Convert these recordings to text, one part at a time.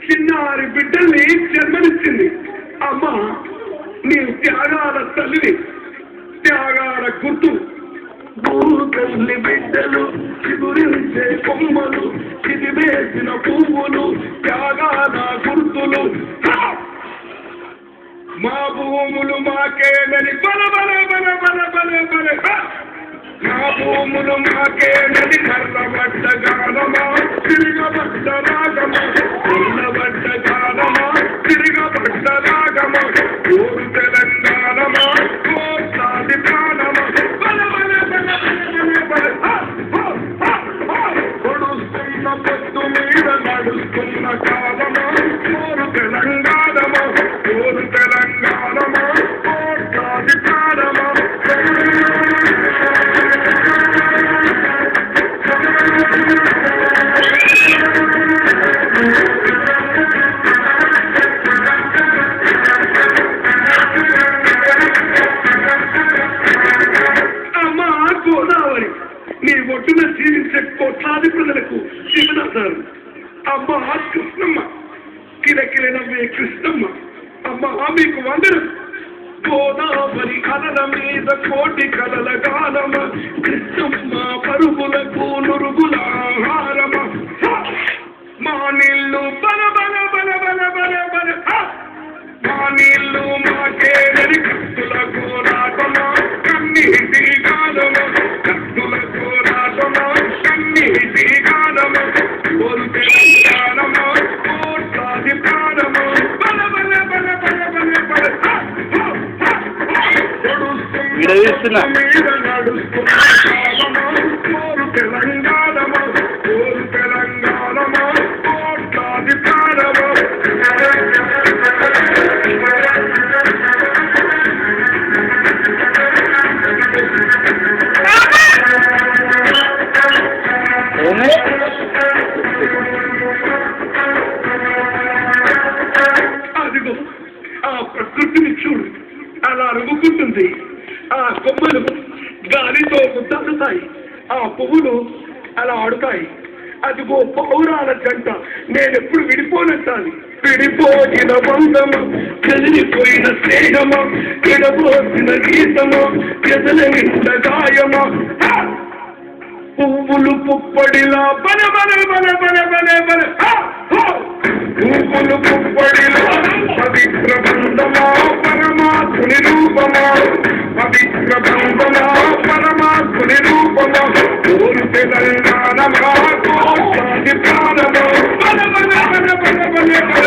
చిన్నారి బిడ్డల్ని జన్మనిచ్చింది. అమ్మ నీ త్యాగాల తల్లిని, త్యాగాల గుర్తు. భూతల్లి బిడ్డలు చిగురించే కొమ్మలు, ఇది వేసిన పువ్వులు, త్యాగాల గుర్తులు. మా భూములు మాకేనని బల బల బల బల బల బల, మా భూములు మాకేనని కర్రబడ్డ గానమా, తిరగబడ్డ రాగమా, తిరగబడ్డ గానమా, తిరగబడ్డ రాగమా, ఊరు తెలంగాణమా, కోట్లాది ప్రాణమా, బల బల బల బల బల, పొడుస్తున్న పొద్దు మీద నడుస్తున్న కాలమా, ఊరు తెలంగాణమా, ఊరు తెలంగాణమా, కోట్లాది ప్రాణమా. నీ ఒడ్డున జీవించే కోట్లాది ప్రజలకు జీవనాధారం. అమ్మ కృష్ణమ్మ, కిరకిర నవ్వే కృష్ణమ్మ, అమ్మ మీకు వందనం. గోదావరి అలల మీద కోటి కలల గానమ, కృష్ణమ్మ పరుగులకు నురుగుల ఆహారమ. మా నీళ్ళు బల బల బల బల బల బల, మా నీళ్ళు మాకేనని కత్తుల కోరాటమా, కన్నీటి గానమ, కత్తుల కోరాటమా, కన్నీటి గానమ, ఊరు తెలంగాణమా, కోట్లాది ప్రాణమా, బల బల బల బల బల బల, పొడుస్తున్న మీద నడుస్తున్న కాలమా, ఆ పువ్వులు అలా ఆడుతాయి. అదిగో పౌరాల జంట, నేనెప్పుడు విడిపోనంటాను. విడిపోయిన బంధమా, చెదిరిపోయిన స్నేహమా, విడబోసిన గీతమా, ఎదల నిండ గాయమా, పువ్వులు పుప్పడిలా బల బల బల బల బల బల, పువ్వులు పుప్పడిలా పవిత్ర బంధమా, పరమాత్ముని రూపమా, పవిత్ర బంధమా, పరమాత్ముని రూపమా, ఓరు తెలంగాణమా, కోట్లాది ప్రాణమా, బల బల బల బల బల బల,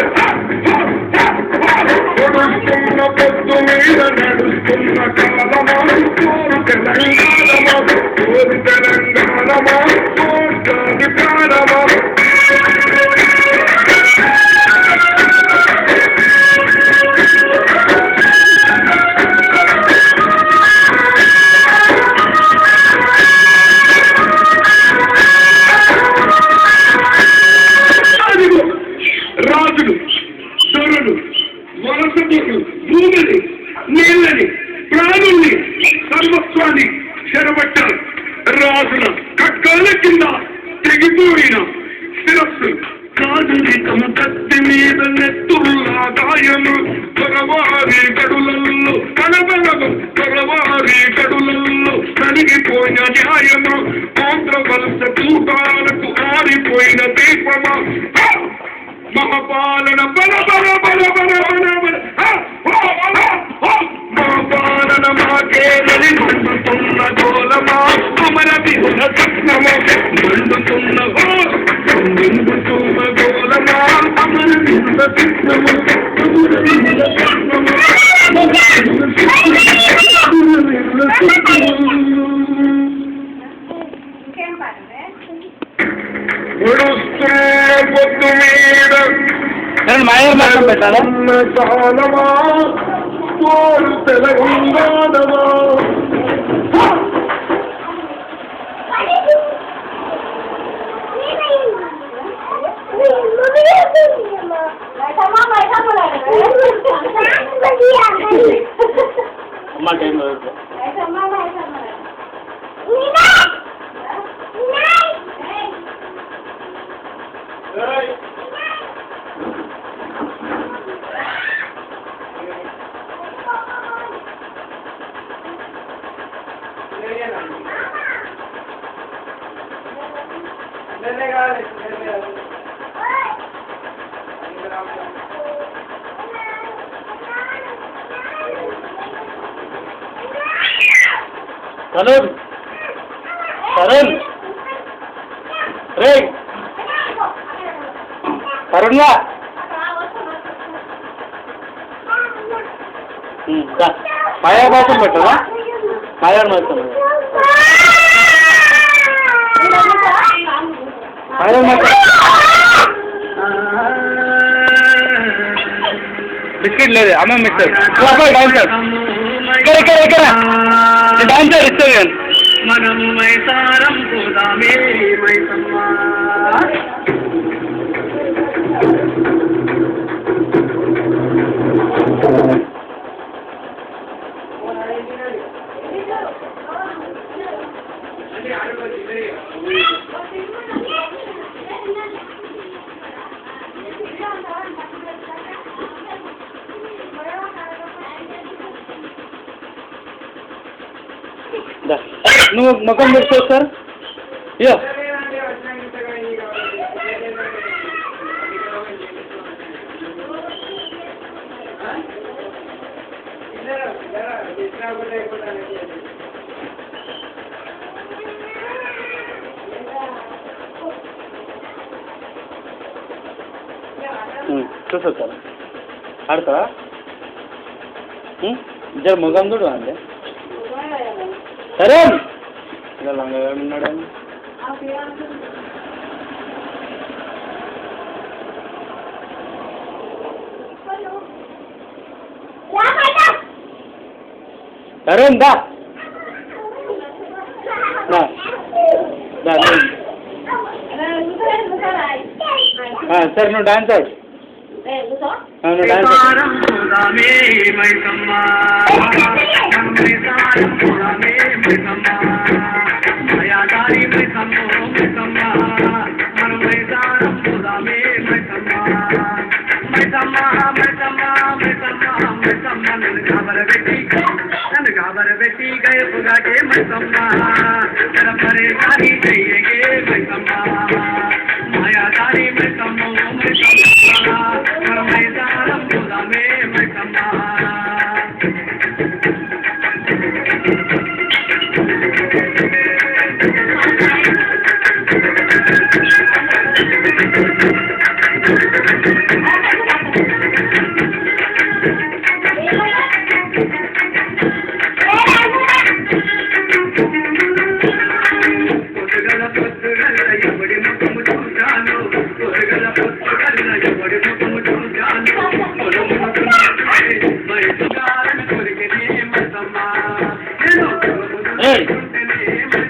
నడుస్తున్న పొద్దు మీద నడుస్తున్న కాలమా, కోరు తెలంగాణమా, కోరు తెలంగాణమా, కోట్లాది ప్రాణమా. రాజులు, దొరలు, వరసతులు, భూమిని, నీళ్ళని, ప్రాణుల్ని, సర్వస్వాన్ని చెరబట్టారు. రాజుల కట్కాల కింద తెగిపోయిన శిరస్సు, కాదులికం కత్తి మీద నెత్తుల్లా గాయము, త్వరవారి గడులల్లో కనబడము, త్వరవారి గడులల్లో కలిగిపోయిన న్యాయము, ఆంధ్ర వలస కూటాలకు ఆరిపోయిన దీపమా, మహాపాలన బల బల బల బల బల బల, మహాపాలన మాకేరని మండుతున్న గోలమా, అమర విహుల స్వప్నమా, మండుతున్న మండుతున్న గోలమా, అమర విహుల స్వప్నమా, అమర విహుల స్వప్నమా, పొద్దు మీద కాలమా, కోరు తెలంగాణమా. తరుణ్ తరుణ్ రే తరుణ్గా మాయా మాసం పెట్టరా, మాయా మాసం బిస్కెట్ లేదు అమ్మ మిస్టర్ డాన్సర్ ఇక్కడ ఇక్కడ డాన్సర్ ఇస్తాను మనం మైసారం పోదామే మైసమ్మా. నువ్వు ముఖం పెట్టుకో సార్. ఇయో చూసా సార్ ఆడతారా జర ముఖం చూడు అండి. సరే ఇలా లంగా ఉన్నాడండి. సరే దా సరే నువ్వు డాన్స్ ఆడు. మైసమ్మ దారి మైసమ్మో మైసమ్మ మనం మైసారం పోదామే మైసమ్మ మైసమ్మ మైసమ్మ మైసమ్మ మైసమ్మ నన్ను కాబరబెట్టి గయపుగాటే మైసమ్మ తెర పరేషాని చెయ్యగే మైసమ్మ మాయాదారి మైసమ్మో మైసమ్మ మనం మైసారం పోదామే మైసమ్మ Hey!